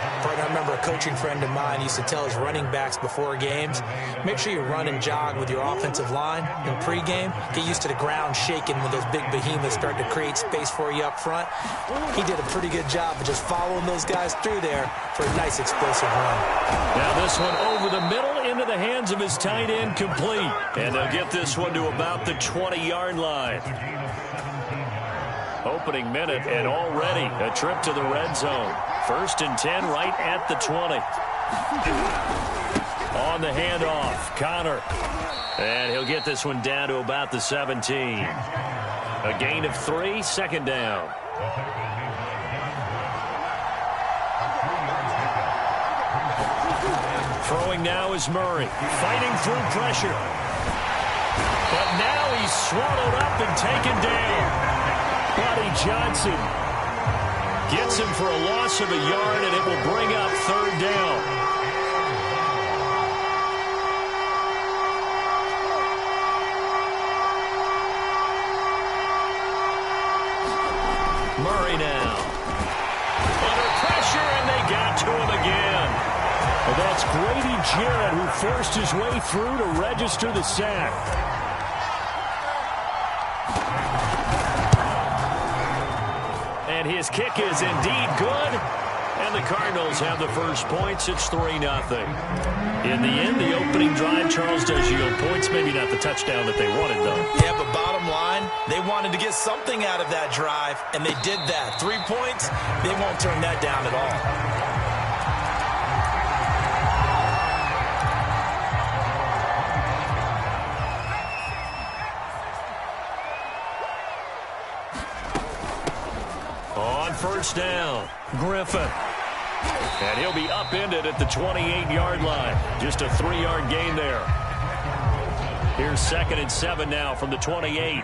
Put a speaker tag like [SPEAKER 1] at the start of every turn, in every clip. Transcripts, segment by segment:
[SPEAKER 1] I remember a coaching friend of mine used to tell his running backs before games, make sure you run and jog with your offensive line in pregame. Get used to the ground shaking when those big behemoths start to create space for you up front. He did a pretty good job of just following those guys through there for a nice explosive run.
[SPEAKER 2] Now this one over the middle into the hands of his tight end, complete. And they'll get this one to about the 20-yard line. Opening minute and already a trip to the red zone. 1st and 10 right at the 20. On the handoff, Connor. And he'll get this one down to about the 17. A gain of 3, 2nd down. Throwing now is Murray, fighting through pressure. But now he's swallowed up and taken down. Buddy Johnson gets him for a loss of a yard, and it will bring up 3rd down. Murray now. Under pressure, and they got to him again. Well, that's Grady Jarrett who forced his way through to register the sack. And his kick is indeed good. And the Cardinals have the first points. It's 3-0. In the end, the opening drive, Charles, does yield points. Maybe not the touchdown that they wanted, though.
[SPEAKER 1] Yeah, but bottom line, they wanted to get something out of that drive, and they did that. 3 points, they won't turn that down at all.
[SPEAKER 2] First down, Griffin. And he'll be upended at the 28-yard line. Just a 3-yard gain there. Here's 2nd and 7 now from the 28.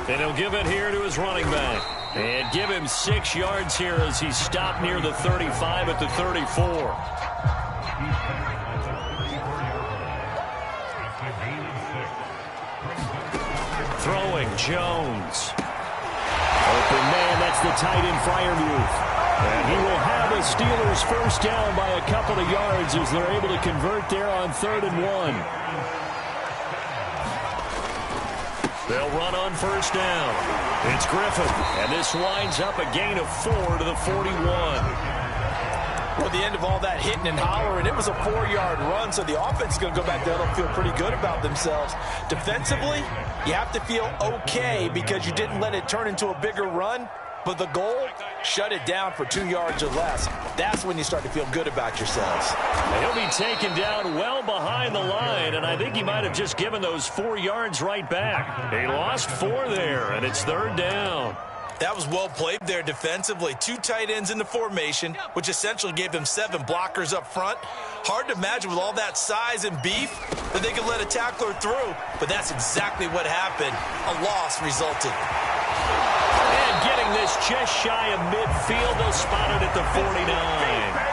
[SPEAKER 2] And he'll give it here to his running back. And give him 6 yards here as he stopped near the 35 at the 34. Throwing, Jones. Open man, that's the tight end Freiermuth. And he will have the Steelers first down by a couple of yards as they're able to convert there on 3rd and 1. They'll run on first down. It's Griffin, and this winds up a gain of 4 to the 41.
[SPEAKER 1] Well, the end of all that hitting and hollering, it was a 4-yard run, so the offense is going to go back there and feel pretty good about themselves. Defensively, you have to feel okay because you didn't let it turn into a bigger run, but the goal, shut it down for 2 yards or less. That's when you start to feel good about yourselves.
[SPEAKER 2] He'll be taken down well behind the line, and I think he might have just given those 4 yards right back. He lost 4 there, and it's 3rd down.
[SPEAKER 1] That was well played there defensively. 2 tight ends in the formation, which essentially gave them 7 blockers up front. Hard to imagine with all that size and beef that they could let a tackler through, but that's exactly what happened. A loss resulted.
[SPEAKER 2] And getting this just shy of midfield, they'll spot it at the 49.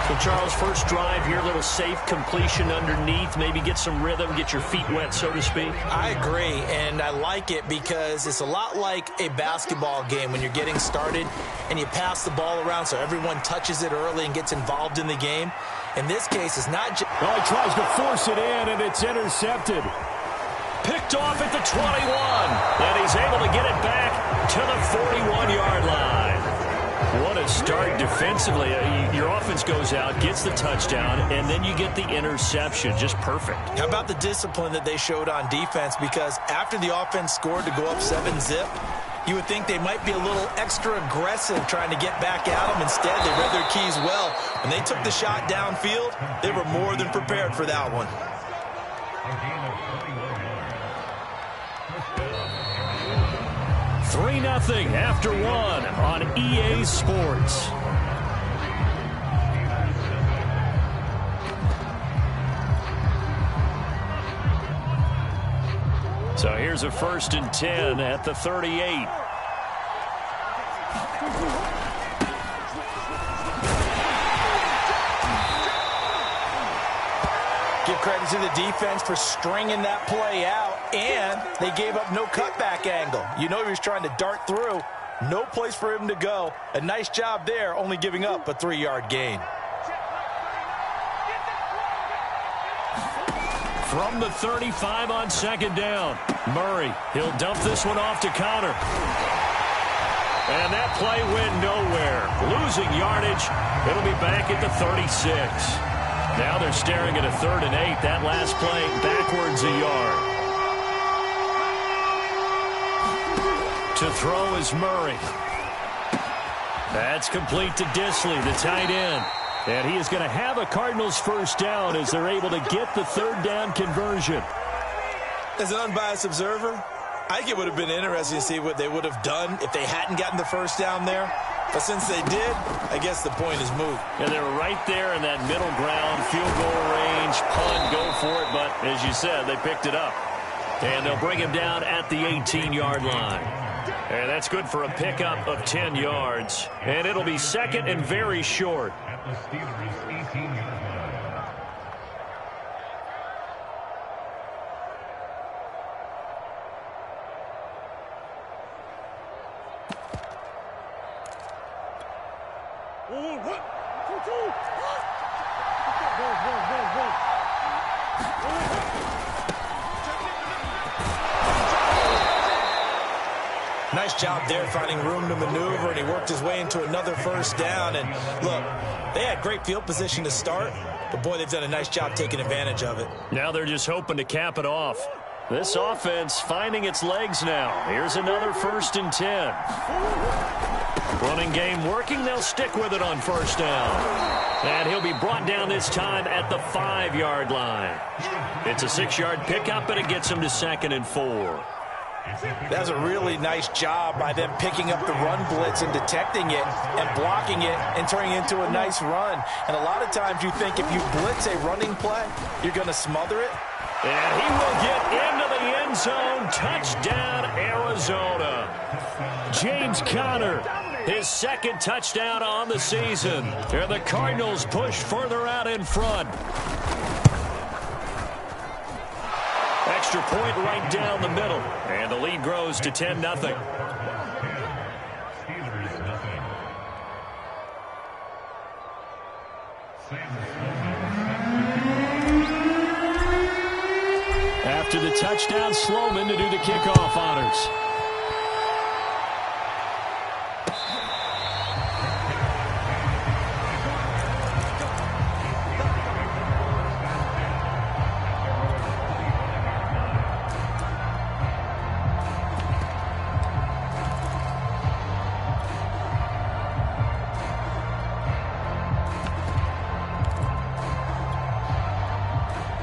[SPEAKER 2] So, Charles, first drive here, a little safe completion underneath. Maybe get some rhythm, get your feet wet, so to speak.
[SPEAKER 1] I agree, and I like it because it's a lot like a basketball game when you're getting started and you pass the ball around so everyone touches it early and gets involved in the game. In this case, it's not just...
[SPEAKER 2] Well, he tries to force it in, and it's intercepted. Picked off at the 21, and he's able to get it back to the 41-yard line. What a start defensively. Your offense goes out, gets the touchdown, and then you get the interception. Just perfect. How
[SPEAKER 1] about the discipline that they showed on defense? Because after the offense scored to go up 7-zip, you would think they might be a little extra aggressive trying to get back at them. Instead, they read their keys well. When they took the shot downfield, they were more than prepared for that one.
[SPEAKER 2] 3-0 after 1 on EA Sports. So here's a 1st and 10 at the 38.
[SPEAKER 1] Give credit to the defense for stringing that play out, and they gave up no cutback angle. You know he was trying to dart through. No place for him to go. A nice job there, only giving up a 3-yard gain.
[SPEAKER 2] From the 35 on second down, Murray, he'll dump this one off to Connor. And that play went nowhere. Losing yardage. It'll be back at the 36. Now they're staring at a 3rd and 8. That last play backwards a yard. To throw is Murray. That's complete to Disley, the tight end. And he is going to have a Cardinals first down as they're able to get the 3rd down conversion.
[SPEAKER 1] As an unbiased observer, I think it would have been interesting to see what they would have done if they hadn't gotten the first down there. But since they did, I guess the point is moot.
[SPEAKER 2] And they were right there in that middle ground, field goal range, punt, go for it. But as you said, they picked it up. And they'll bring him down at the 18-yard line. And that's good for a pickup of 10 yards. And it'll be 2nd and very short.
[SPEAKER 1] Nice job there finding room to maneuver, and he worked his way into another first down. And look, they had great field position to start, but boy, they've done a nice job taking advantage of it.
[SPEAKER 2] Now they're just hoping to cap it off. This offense finding its legs now. Here's another 1st and 10. Running game working. They'll stick with it on first down. And he'll be brought down this time at the 5-yard line. It's a 6-yard pickup, and it gets him to 2nd and 4.
[SPEAKER 1] That's a really nice job by them picking up the run blitz and detecting it and blocking it and turning it into a nice run. And a lot of times you think if you blitz a running play, you're going to smother it.
[SPEAKER 2] And he will get into the end zone. Touchdown, Arizona. James Conner, his 2nd touchdown on the season. And the Cardinals push further out in front. Extra point right down the middle. And the lead grows to 10-0. After the touchdown, Sloman to do the kickoff honors.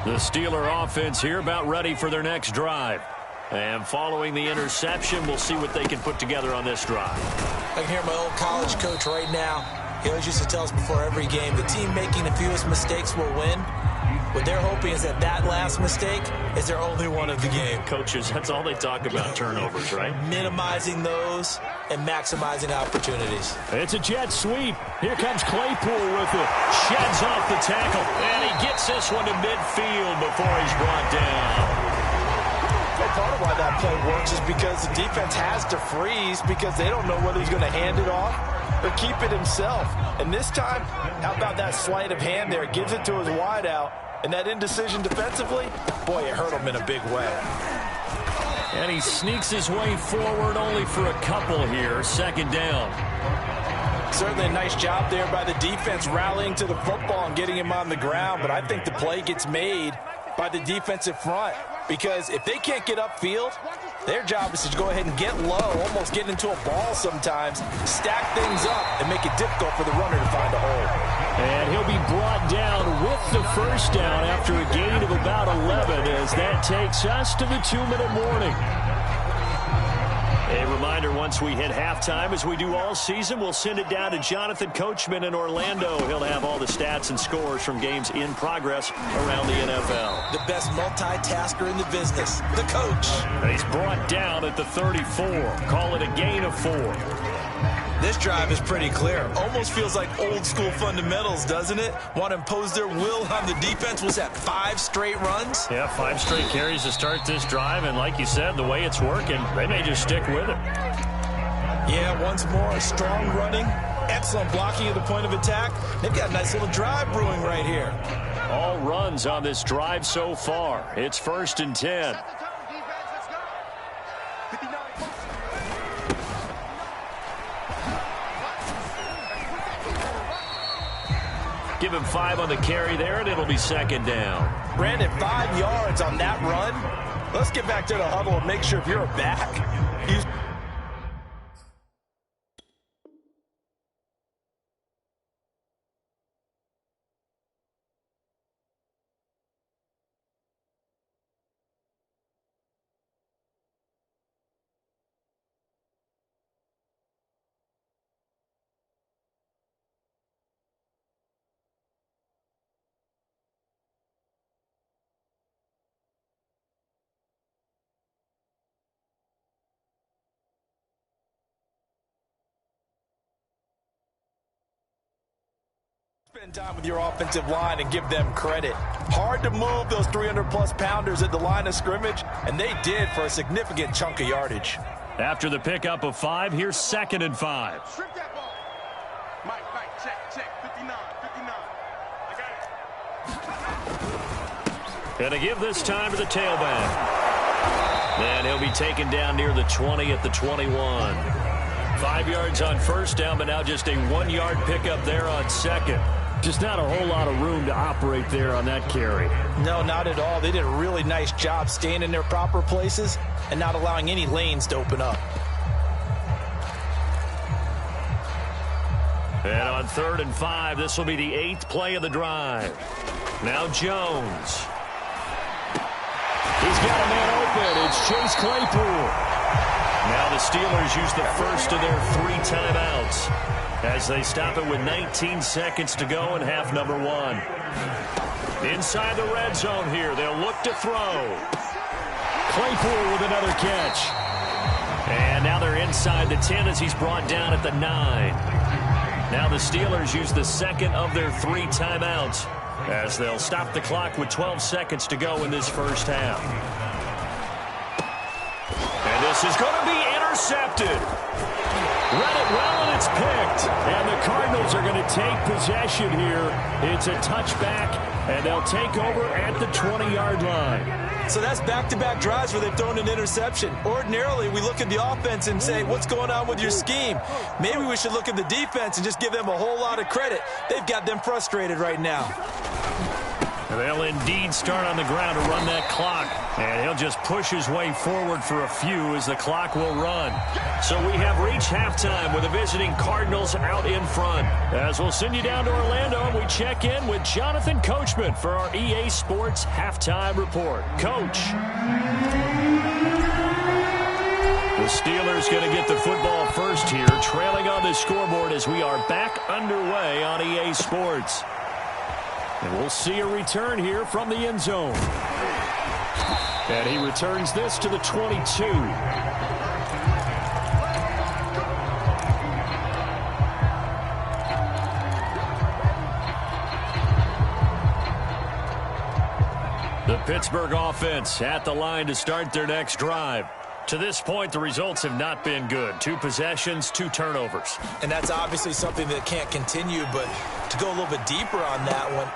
[SPEAKER 2] The Steeler offense here about ready for their next drive. And following the interception, we'll see what they can put together on this drive.
[SPEAKER 1] I can hear my old college coach right now. He always used to tell us before every game, the team making the fewest mistakes will win. What they're hoping is that that last mistake is their only one of the game.
[SPEAKER 2] Coaches, that's all they talk about, turnovers, right?
[SPEAKER 1] Minimizing those and maximizing opportunities.
[SPEAKER 2] It's a jet sweep. Here comes Claypool with it. Sheds off the tackle. And he gets this one to midfield before he's brought down.
[SPEAKER 1] Well, part of why that play works is because the defense has to freeze because they don't know whether he's going to hand it off or keep it himself. And this time, how about that sleight of hand there? Gives it to his wideout. And that indecision defensively, boy, it hurt him in a big way.
[SPEAKER 2] And he sneaks his way forward only for a couple here. 2nd down.
[SPEAKER 1] Certainly a nice job there by the defense rallying to the football and getting him on the ground. But I think the play gets made by the defensive front. Because if they can't get upfield, their job is to go ahead and get low, almost get into a ball sometimes, stack things up, and make it difficult for the runner to find a hole.
[SPEAKER 2] And he'll be brought down with the first down after a gain of about 11 as that takes us to the 2-minute warning. A reminder, once we hit halftime, as we do all season, we'll send it down to Jonathan Coachman in Orlando. He'll have all the stats and scores from games in progress around the NFL.
[SPEAKER 1] The best multitasker in the business, the coach.
[SPEAKER 2] And he's brought down at the 34. Call it a gain of 4.
[SPEAKER 1] This drive is pretty clear. Almost feels like old school fundamentals, doesn't it? Want to impose their will on the defense. Was that 5 straight runs?
[SPEAKER 2] Yeah, 5 straight carries to start this drive. And like you said, the way it's working, they may just stick with it.
[SPEAKER 1] Yeah, once more, strong running. Excellent blocking at the point of attack. They've got a nice little drive brewing right here.
[SPEAKER 2] All runs on this drive so far. It's 1st and 10. Give him 5 on the carry there, and it'll be 2nd down.
[SPEAKER 1] Brandon, 5 yards on that run. Let's get back to the huddle and make sure if you're back, spend time with your offensive line and give them credit. Hard to move those 300-plus pounders at the line of scrimmage, and they did for a significant chunk of yardage.
[SPEAKER 2] After the pickup of 5, here's 2nd and 5.
[SPEAKER 3] Strip that ball. Mike, check. 59. I got it.
[SPEAKER 2] Gonna give this time to the tailback. And he'll be taken down near the 20 at the 21. 5 yards on 1st down, but now just a 1-yard pickup there on 2nd. Just not a whole lot of room to operate there on that carry.
[SPEAKER 1] No, not at all. They did a really nice job staying in their proper places and not allowing any lanes to open up.
[SPEAKER 2] And on 3rd and 5, this will be the 8th play of the drive. Now Jones. He's got a man open. It's Chase Claypool. Now the Steelers use the first of their 3 timeouts as they stop it with 19 seconds to go in half number 1. Inside the red zone here, they'll look to throw. Claypool with another catch. And now they're inside the 10 as he's brought down at the 9. Now the Steelers use the 2nd of their 3 timeouts as they'll stop the clock with 12 seconds to go in this first half. And this is going to be intercepted. Read it well, and it's picked. And the Cardinals are going to take possession here. It's a touchback, and they'll take over at the 20-yard line.
[SPEAKER 1] So that's back-to-back drives where they've thrown an interception. Ordinarily, we look at the offense and say, what's going on with your scheme? Maybe we should look at the defense and just give them a whole lot of credit. They've got them frustrated right now.
[SPEAKER 2] They'll indeed start on the ground to run that clock. And he'll just push his way forward for a few as the clock will run. So we have reached halftime with the visiting Cardinals out in front. As we'll send you down to Orlando, and we check in with Jonathan Coachman for our EA Sports Halftime Report. Coach. The Steelers going to get the football first here, trailing on the scoreboard as we are back underway on EA Sports. And we'll see a return here from the end zone. And he returns this to the 22. The Pittsburgh offense at the line to start their next drive. To this point, the results have not been good. 2 possessions, 2 turnovers.
[SPEAKER 1] And that's obviously something that can't continue, but to go a little bit deeper on that one.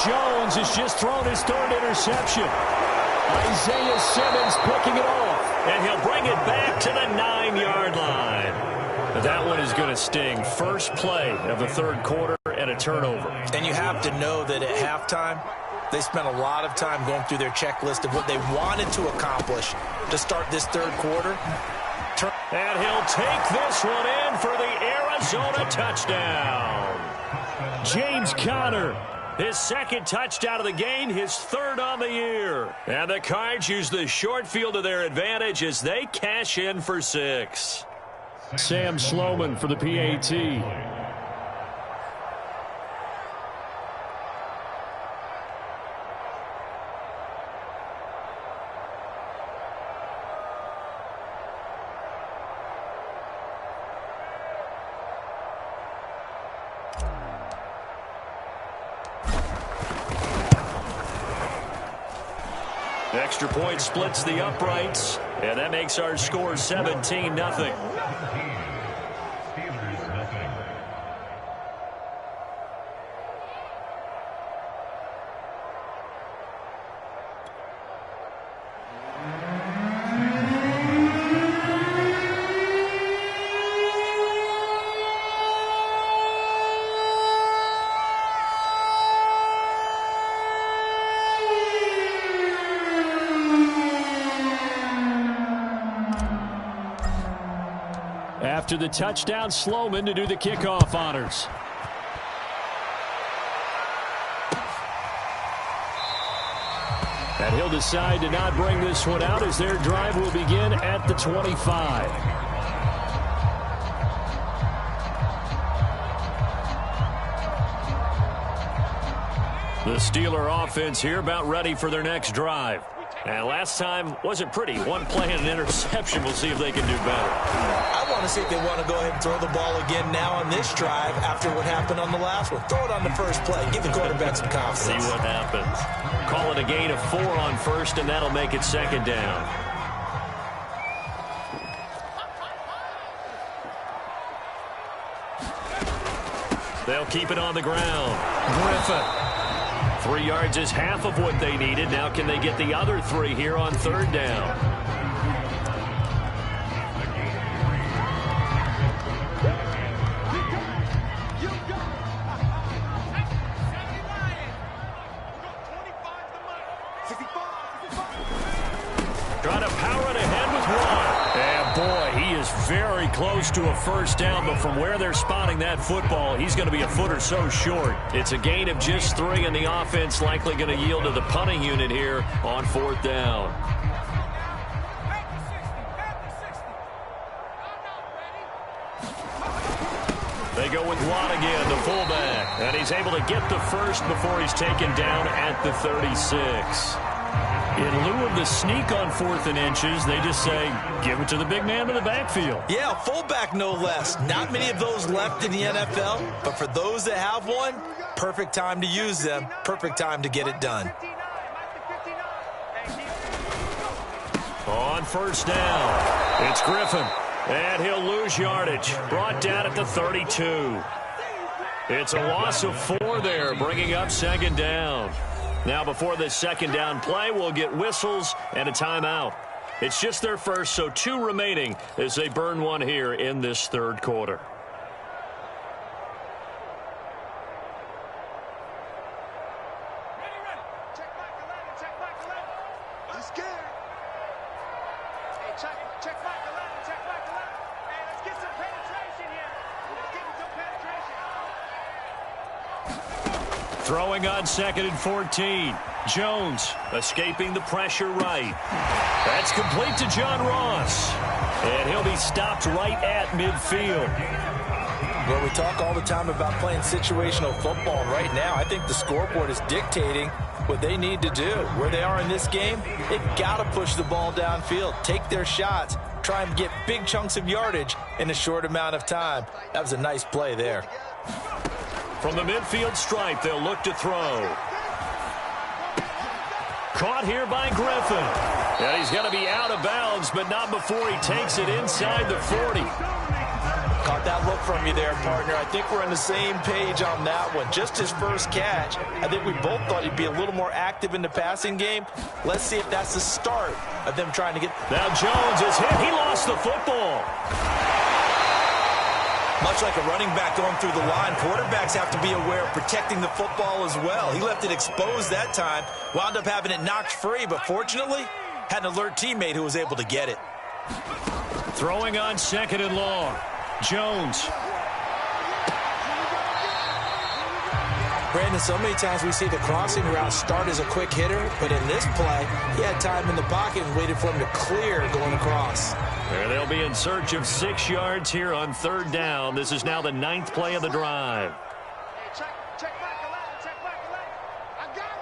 [SPEAKER 2] Jones has just thrown his 3rd interception. Isaiah Simmons picking it off. And he'll bring it back to the 9-yard line. That one is going to sting. First play of the 3rd quarter and a turnover. And
[SPEAKER 1] you have to know that at halftime, they spent a lot of time going through their checklist of what they wanted to accomplish to start this 3rd quarter.
[SPEAKER 2] And he'll take this one in for the Arizona touchdown. James Conner, his 2nd touchdown of the game, his 3rd on the year. And the Cards use the short field to their advantage as they cash in for 6. Sam Sloman for the PAT. extra point splits the uprights, and that makes our score 17-0. After the touchdown, Sloman to do the kickoff honors. And he'll decide to not bring this one out as their drive will begin at the 25. The Steeler offense here about ready for their next drive. And last time wasn't pretty. One play and an interception. We'll see if they can do better.
[SPEAKER 1] I want to see if they want to go ahead and throw the ball again now on this drive after what happened on the last one. Throw it on the first play. Give the quarterback some confidence.
[SPEAKER 2] See what happens. Call it a gain of 4 on first, and that'll make it second down. They'll keep it on the ground. Griffin. 3 yards is half of what they needed. Now can they get the other 3 here on third down? Trying to power it ahead with 1. And boy, he is very close to a first down, but from where they're spotting that football, he's going to be a foot or so short. It's a gain of just 3, and the offense likely going to yield to the punting unit here on fourth down. They go with Watt again, the fullback, and he's able to get the first before he's taken down at the 36. In lieu of the sneak on 4th and inches, they just say, give it to the big man in the backfield.
[SPEAKER 1] Yeah, fullback no less. Not many of those left in the NFL, but for those that have one, perfect time to use them. Perfect time to get it done.
[SPEAKER 2] On first down, it's Griffin, and he'll lose yardage. Brought down at the 32. It's a loss of 4 there, bringing up second down. Now, before this second down play, we'll get whistles and a timeout. It's just their first, so 2 remaining as they burn 1 here in this third quarter. Throwing on 2nd and 14. Jones escaping the pressure right. That's complete to John Ross. And he'll be stopped right at midfield.
[SPEAKER 1] Well, we talk all the time about playing situational football. Right now, I think the scoreboard is dictating what they need to do. Where they are in this game, they've got to push the ball downfield, take their shots, try and get big chunks of yardage in a short amount of time. That was a nice play there.
[SPEAKER 2] From the midfield stripe, they'll look to throw. Caught here by Griffin. And he's going to be out of bounds, but not before he takes it inside the 40.
[SPEAKER 1] Caught that look from you there, partner. I think we're on the same page on that one. Just his first catch. I think we both thought he'd be a little more active in the passing game. Let's see if that's the start of them trying to get...
[SPEAKER 2] Now Jones is hit. He lost the football.
[SPEAKER 1] Much like a running back going through the line, quarterbacks have to be aware of protecting the football as well. He left it exposed that time, wound up having it knocked free, but fortunately, had an alert teammate who was able to get it.
[SPEAKER 2] Throwing on 2nd and long. Jones.
[SPEAKER 1] Brandon, so many times we see the crossing route start as a quick hitter, but in this play, he had time in the pocket and waited for him to clear going across.
[SPEAKER 2] There they'll be in search of 6 yards here on third down. This is now the 9th play of the drive.
[SPEAKER 3] Check back a line, check back a line. I got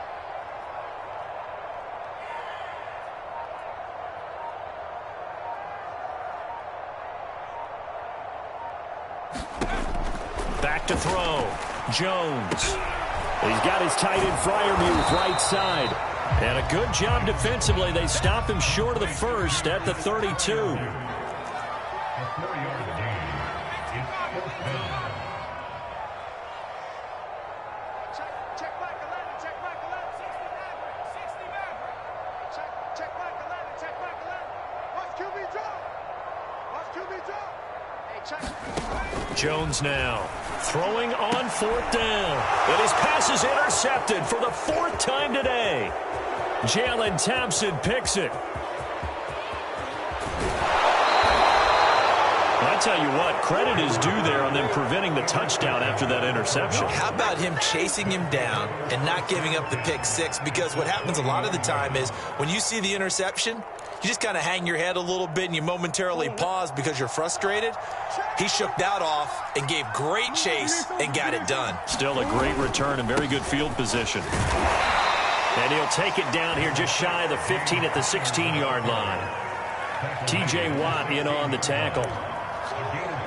[SPEAKER 3] it.
[SPEAKER 2] Back to throw. Jones. He's got his tight end Freiermuth right side. And a good job defensively. They stop him short of the first at the 32. Jones now throwing on 4th down. And his pass is intercepted for the 4th time today. Jalen Thompson picks it. I tell you what, credit is due there on them preventing the touchdown after that interception.
[SPEAKER 1] How about him chasing him down and not giving up the pick six? Because what happens a lot of the time is when you see the interception, you just kind of hang your head a little bit and you momentarily pause because you're frustrated. He shook that off and gave great chase and got it done.
[SPEAKER 2] Still a great return and very good field position. And he'll take it down here just shy of the 15 at the 16-yard line. T.J. Watt in on the tackle.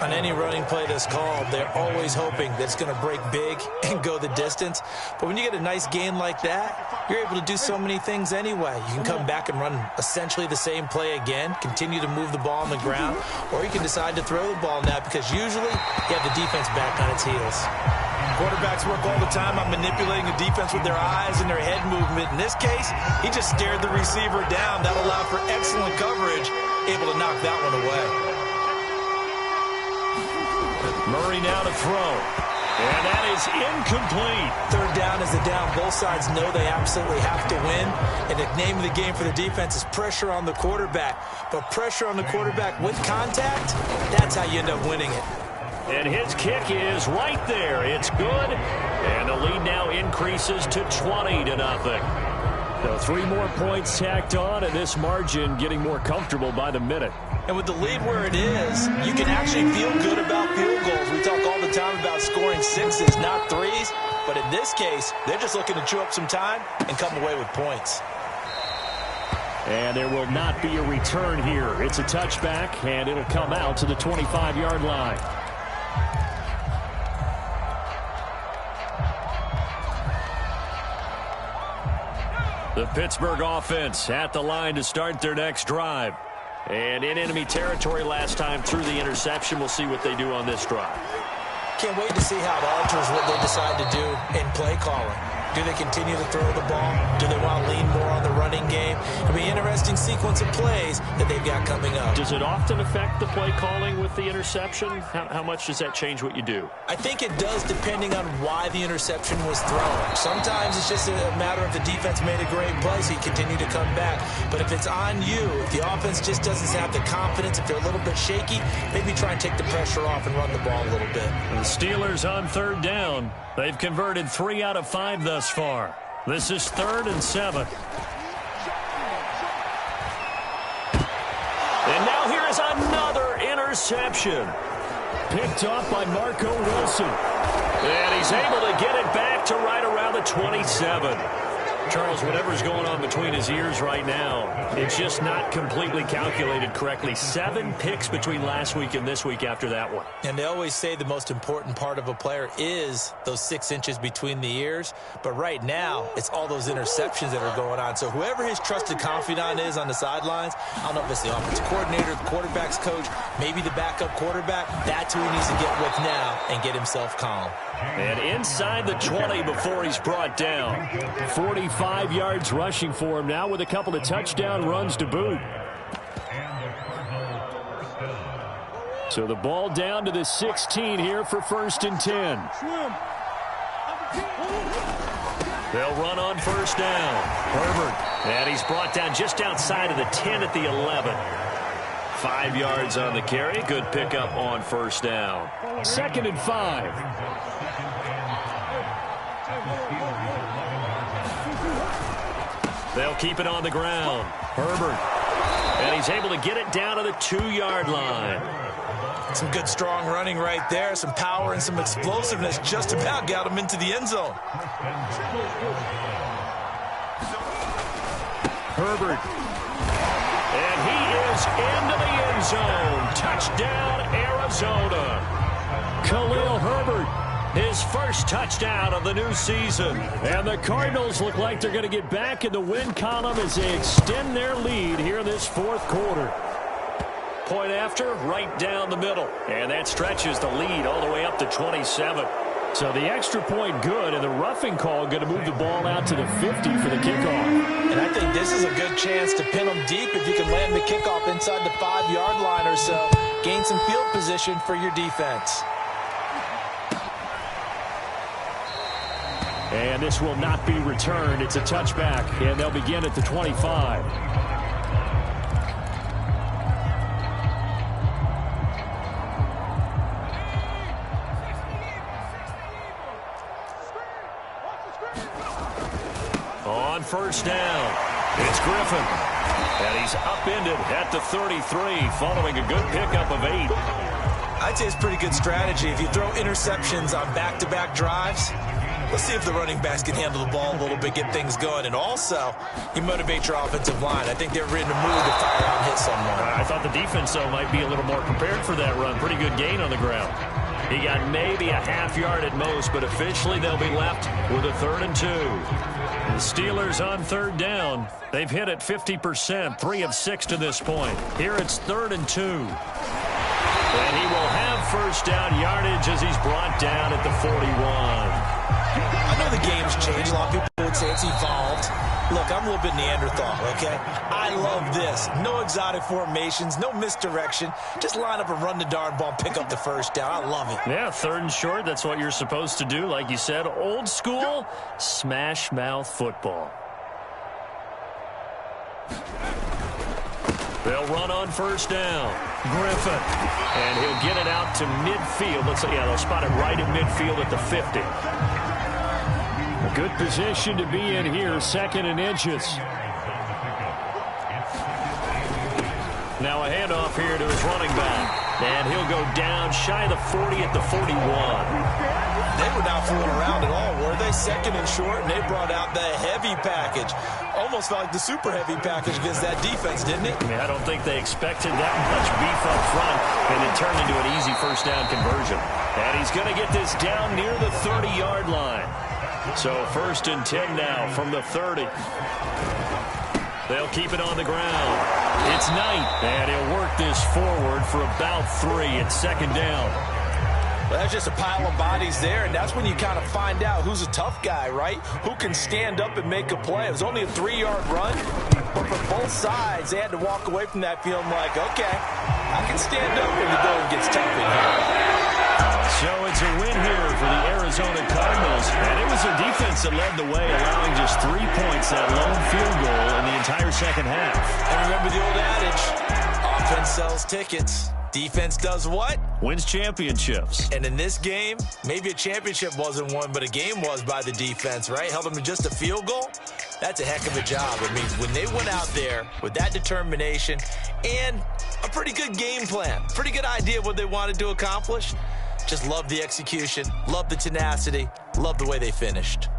[SPEAKER 1] On any running play that's called, they're always hoping that it's going to break big and go the distance. But when you get a nice gain like that, you're able to do so many things anyway. You can come back and run essentially the same play again, continue to move the ball on the ground, or you can decide to throw the ball now because usually you have the defense back on its heels. Quarterbacks work all the time on manipulating the defense with their eyes and their head movement. In this case, he just stared the receiver down. That allowed for excellent coverage, able to knock that one away.
[SPEAKER 2] Murray now to throw. And that is incomplete.
[SPEAKER 1] 3rd down is the down. Both sides know they absolutely have to win. And the name of the game for the defense is pressure on the quarterback. But pressure on the quarterback with contact, that's how you end up winning it.
[SPEAKER 2] And his kick is right there. It's good. And the lead now increases to 20-0. So 3 more points tacked on, and this margin getting more comfortable by the minute.
[SPEAKER 1] And with the lead where it is, you can actually feel good about field goals. We talk all the time about scoring 6s, not 3s. But in this case, they're just looking to chew up some time and come away with points.
[SPEAKER 2] And there will not be a return here. It's a touchback, and it'll come out to the 25-yard line. The Pittsburgh offense at the line to start their next drive. And in enemy territory last time through the interception. We'll see what they do on this drive.
[SPEAKER 1] Can't wait to see how it alters what they decide to do in play calling. Do they continue to throw the ball? Do they want to lean more on the running game? It'll be an interesting sequence of plays that they've got coming up.
[SPEAKER 2] Does it often affect the play calling with the interception? How much does that change what you do?
[SPEAKER 1] I think it does depending on why the interception was thrown. Sometimes it's just a matter of the defense made a great play, so you continue to come back. But if it's on you, if the offense just doesn't have the confidence, if they're a little bit shaky, maybe try and take the pressure off and run the ball a little bit.
[SPEAKER 2] The Steelers on 3rd down. They've converted 3 out of 5 thus far. This is 3rd and 7. And now here is another interception. Picked off by Marco Wilson. And he's able to get it back to right around the 27. Charles, whatever's going on between his ears right now, it's just not completely calculated correctly. 7 picks between last week and this week after that one.
[SPEAKER 1] And they always say the most important part of a player is those 6 inches between the ears. But right now, it's all those interceptions that are going on. So whoever his trusted confidant is on the sidelines, I don't know if it's the offensive coordinator, the quarterback's coach, maybe the backup quarterback, that's who he needs to get with now and get himself calm.
[SPEAKER 2] And inside the 20 before he's brought down. 45 yards rushing for him now with a couple of touchdown runs to boot. So the ball down to the 16 here for 1st and 10. They'll run on 1st down. Herbert. And he's brought down just outside of the 10 at the 11. 5 yards on the carry. Good pickup on 1st down. 2nd and 5. They'll keep it on the ground. Herbert. And he's able to get it down to the 2-yard line.
[SPEAKER 1] Some good strong running right there. Some power and some explosiveness just about got him into the end zone.
[SPEAKER 2] Herbert. And he is into the end zone. Touchdown, Arizona. Khalil Herbert his first touchdown of the new season.
[SPEAKER 4] And the Cardinals look like they're going to get back in the win column as they extend their lead here in this fourth quarter.
[SPEAKER 2] Point after, right down the middle. And that stretches the lead all the way up to 27.
[SPEAKER 4] So the extra point good, and the roughing call going to move the ball out to the 50 for the kickoff.
[SPEAKER 1] And I think this is a good chance to pin them deep if you can land the kickoff inside the 5-yard line or so. Gain some field position for your defense.
[SPEAKER 4] And this will not be returned. It's a touchback, and they'll begin at the 25.
[SPEAKER 2] On first down, it's Griffin. And he's upended at the 33 following a good pickup of 8.
[SPEAKER 1] I'd say it's pretty good strategy. If you throw interceptions on back-to-back drives, let's see if the running backs can handle the ball a little bit, get things going. And also, you motivate your offensive line. I think they're in the mood to fire out and hit someone.
[SPEAKER 2] I thought the defense, though, might be a little more prepared for that run. Pretty good gain on the ground. He got maybe a half yard at most, but officially they'll be left with a 3rd and 2. The Steelers on 3rd down. They've hit it 50%, 3 of 6 to this point. Here it's 3rd and 2. And he will have first down yardage as he's brought down at the 41.
[SPEAKER 1] I know the game's changed. A lot of people would say it's evolved. Look, I'm a little bit Neanderthal, okay? I love this. No exotic formations, no misdirection. Just line up and run the darn ball, pick up the first down. I love it.
[SPEAKER 2] Yeah, 3rd and short. That's what you're supposed to do. Like you said, old school smash mouth football. They'll run on first down. Griffin. And he'll get it out to midfield. Let's say, yeah, they'll spot it right at midfield at the 50.
[SPEAKER 4] A good position to be in here, 2nd and inches.
[SPEAKER 2] Now a handoff here to his running back. And he'll go down shy of the 40 at the 41.
[SPEAKER 1] They were not fooling around at all, were they? 2nd and short, and they brought out the heavy package. Almost felt like the super heavy package against that defense, didn't it?
[SPEAKER 2] I mean, I don't think they expected that much beef up front, and it turned into an easy first down conversion. And he's going to get this down near the 30-yard line. So 1st and 10 now from the 30. They'll keep it on the ground. It's Knight, and he'll work this forward for about 3 at 2nd down.
[SPEAKER 1] Well, that's just a pile of bodies there, and that's when you kind of find out who's a tough guy, right? Who can stand up and make a play. It was only a 3-yard run, but for both sides, they had to walk away from that feeling like, okay, I can stand up when the going gets tough in here.
[SPEAKER 2] So it's a win here for the Arizona Cardinals, and it was their defense that led the way, allowing just 3 points, that lone field goal in the entire second half.
[SPEAKER 1] And remember the old adage, offense sells tickets. Defense does what?
[SPEAKER 2] Wins championships.
[SPEAKER 1] And in this game, maybe a championship wasn't won, but a game was by the defense, right? Held them to just a field goal. That's a heck of a job. I mean, when they went out there with that determination and a pretty good game plan, pretty good idea of what they wanted to accomplish, just love the execution, love the tenacity, love the way they finished.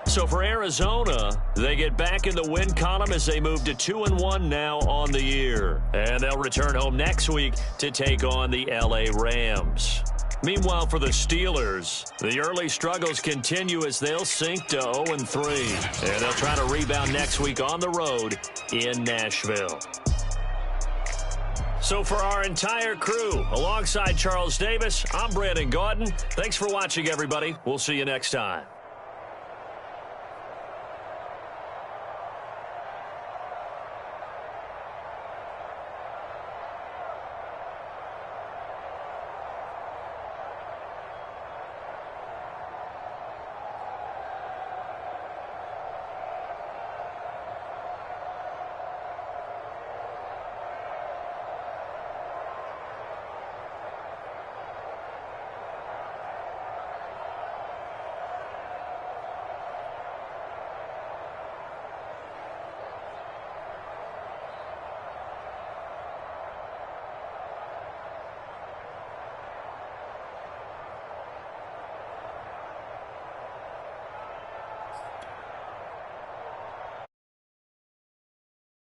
[SPEAKER 2] So for Arizona, they get back in the win column as they move to 2-1 now on the year. And they'll return home next week to take on the LA Rams. Meanwhile, for the Steelers, the early struggles continue as they'll sink to 0-3. And they'll try to rebound next week on the road in Nashville. So for our entire crew, alongside Charles Davis, I'm Brandon Gaudin. Thanks for watching, everybody. We'll see you next time.